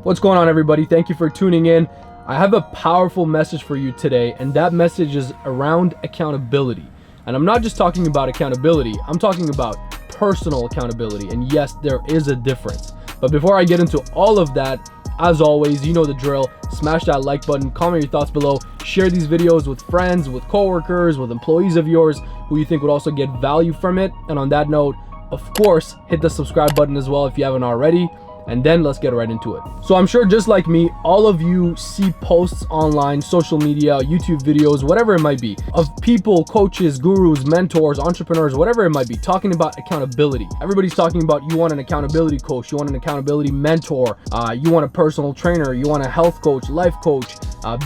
What's going on, everybody? Thank you for tuning in. I have a powerful message for you today, and that message is around accountability. And I'm not just talking about accountability, I'm talking about personal accountability. And yes, there is a difference. But before I get into all of that, as always, you know the drill. Smash that like button, comment your thoughts below, share these videos with friends, with coworkers, with employees of yours who you think would also get value from it. And on that note, of course, hit the subscribe button as well if you haven't already. And then let's get right into it. So I'm sure just like me, all of you see posts online, social media, YouTube videos, whatever it might be, of people, coaches, gurus, mentors, entrepreneurs, whatever it might be, talking about accountability. Everybody's talking about you want an accountability coach, you want an accountability mentor, you want a personal trainer, you want a health coach, life coach,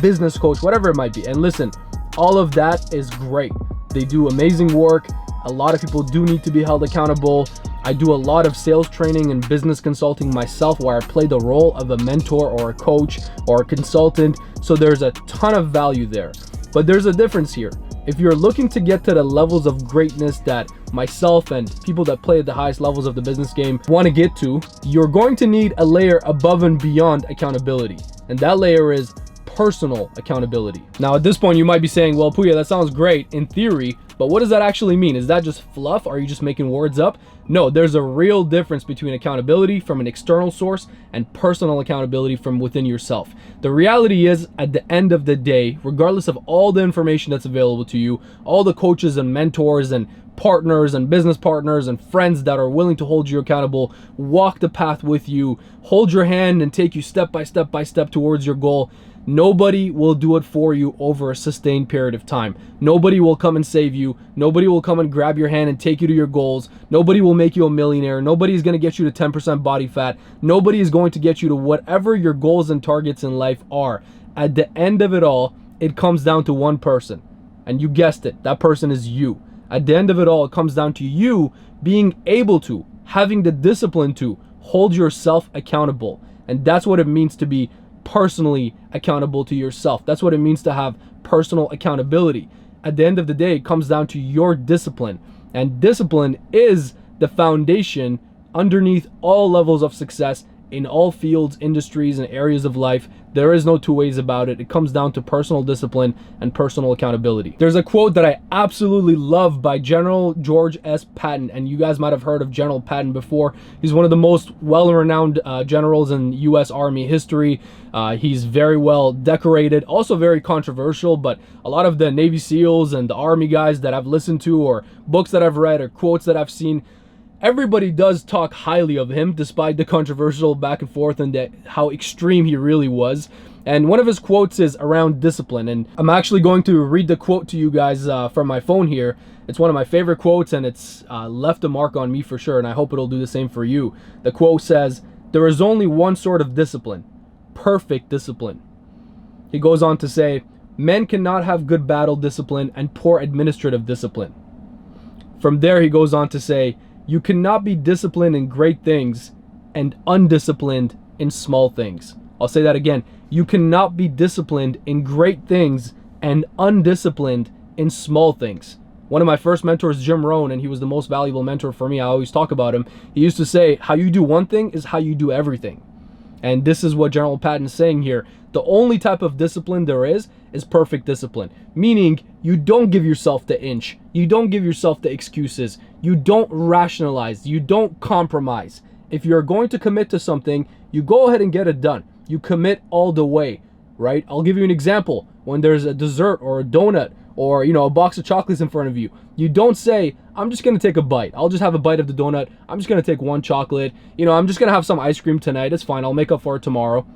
business coach, whatever it might be. And listen, all of that is great. They do amazing work. A lot of people do need to be held accountable. I do a lot of sales training and business consulting myself where I play the role of a mentor or a coach or a consultant. So there's a ton of value there. But there's a difference here. If you're looking to get to the levels of greatness that myself and people that play at the highest levels of the business game want to get to, you're going to need a layer above and beyond accountability. And that layer is personal accountability. Now, at this point, you might be saying, well, Pouya, that sounds great in theory, but what does that actually mean? Is that just fluff? Are you just making words up? No, there's a real difference between accountability from an external source and personal accountability from within yourself. The reality is, at the end of the day, regardless of all the information that's available to you, all the coaches and mentors and partners and business partners and friends that are willing to hold you accountable, walk the path with you, hold your hand and take you step by step by step towards your goal, nobody will do it for you over a sustained period of time. Nobody will come and save you. Nobody will come and grab your hand and take you to your goals. Nobody will make you a millionaire. Nobody is going to get you to 10% body fat. Nobody is going to get you to whatever your goals and targets in life are. At the end of it all, it comes down to one person. And you guessed it, that person is you. At the end of it all, it comes down to you being able to, having the discipline to hold yourself accountable. And that's what it means to be personally accountable to yourself. That's what it means to have personal accountability. At the end of the day, it comes down to your discipline. And discipline is the foundation underneath all levels of success in all fields, industries, and areas of life. There is no two ways about it. It comes down to personal discipline and personal accountability. There's a quote that I absolutely love by General George S. Patton, and you guys might have heard of General Patton before. He's one of the most well-renowned generals in U.S. Army history. He's very well decorated, also very controversial, but a lot of the Navy SEALs and the Army guys that I've listened to, or books that I've read, or quotes that I've seen, everybody does talk highly of him, despite the controversial back and forth and how extreme he really was. And one of his quotes is around discipline. And I'm actually going to read the quote to you guys from my phone here. It's one of my favorite quotes, and it's left a mark on me for sure, and I hope it'll do the same for you. The quote says, "There is only one sort of discipline, perfect discipline." He goes on to say, "Men cannot have good battle discipline and poor administrative discipline." From there, he goes on to say, "You cannot be disciplined in great things and undisciplined in small things." I'll say that again. You cannot be disciplined in great things and undisciplined in small things. One of my first mentors, Jim Rohn, and he was the most valuable mentor for me. I always talk about him. He used to say, how you do one thing is how you do everything. And this is what General Patton is saying here. The only type of discipline there is perfect discipline. Meaning, you don't give yourself the inch. You don't give yourself the excuses. You don't rationalize. You don't compromise. If you're going to commit to something, you go ahead and get it done. You commit all the way, right? I'll give you an example. When there's a dessert or a donut or, a box of chocolates in front of you, you don't say, I'm just going to take a bite. I'll just have a bite of the donut. I'm just going to take one chocolate. I'm just going to have some ice cream tonight. It's fine. I'll make up for it tomorrow.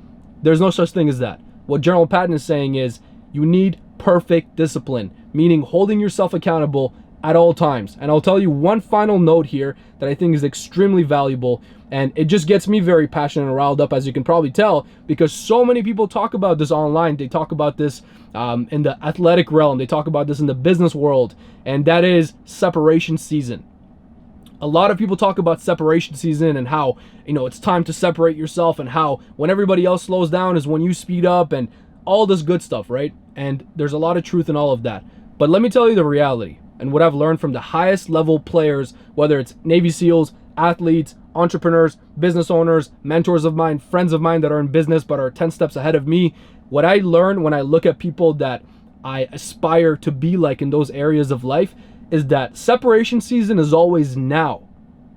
There's no such thing as that. What General Patton is saying is you need perfect discipline, meaning holding yourself accountable at all times. And I'll tell you one final note here that I think is extremely valuable, and it just gets me very passionate and riled up, as you can probably tell, because so many people talk about this online. They talk about this in the athletic realm. They talk about this in the business world, and that is separation season. A lot of people talk about separation season and how, it's time to separate yourself, and how when everybody else slows down is when you speed up, and all this good stuff, right? And there's a lot of truth in all of that. But let me tell you the reality and what I've learned from the highest level players, whether it's Navy SEALs, athletes, entrepreneurs, business owners, mentors of mine, friends of mine that are in business but are 10 steps ahead of me. What I learn when I look at people that I aspire to be like in those areas of life is that separation season is always now.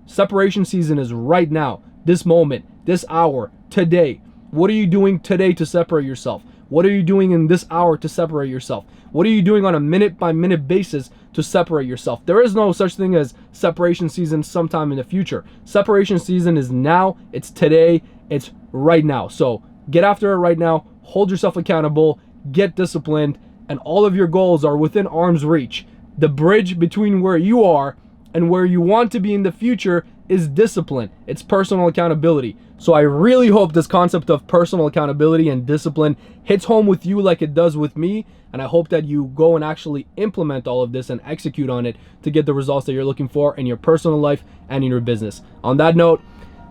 Separation season is right now, this moment, this hour, today. What are you doing today to separate yourself? What are you doing in this hour to separate yourself? What are you doing on a minute by minute basis to separate yourself? There is no such thing as separation season sometime in the future. Separation season is now, it's today, it's right now. So get after it right now, hold yourself accountable, get disciplined, and all of your goals are within arm's reach. The bridge between where you are and where you want to be in the future is discipline. It's personal accountability. So I really hope this concept of personal accountability and discipline hits home with you like it does with me. And I hope that you go and actually implement all of this and execute on it to get the results that you're looking for in your personal life and in your business. On that note,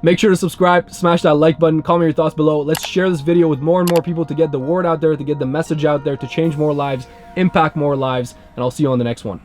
make sure to subscribe, smash that like button, comment your thoughts below. Let's share this video with more and more people to get the word out there, to get the message out there, to change more lives, impact more lives, and I'll see you on the next one.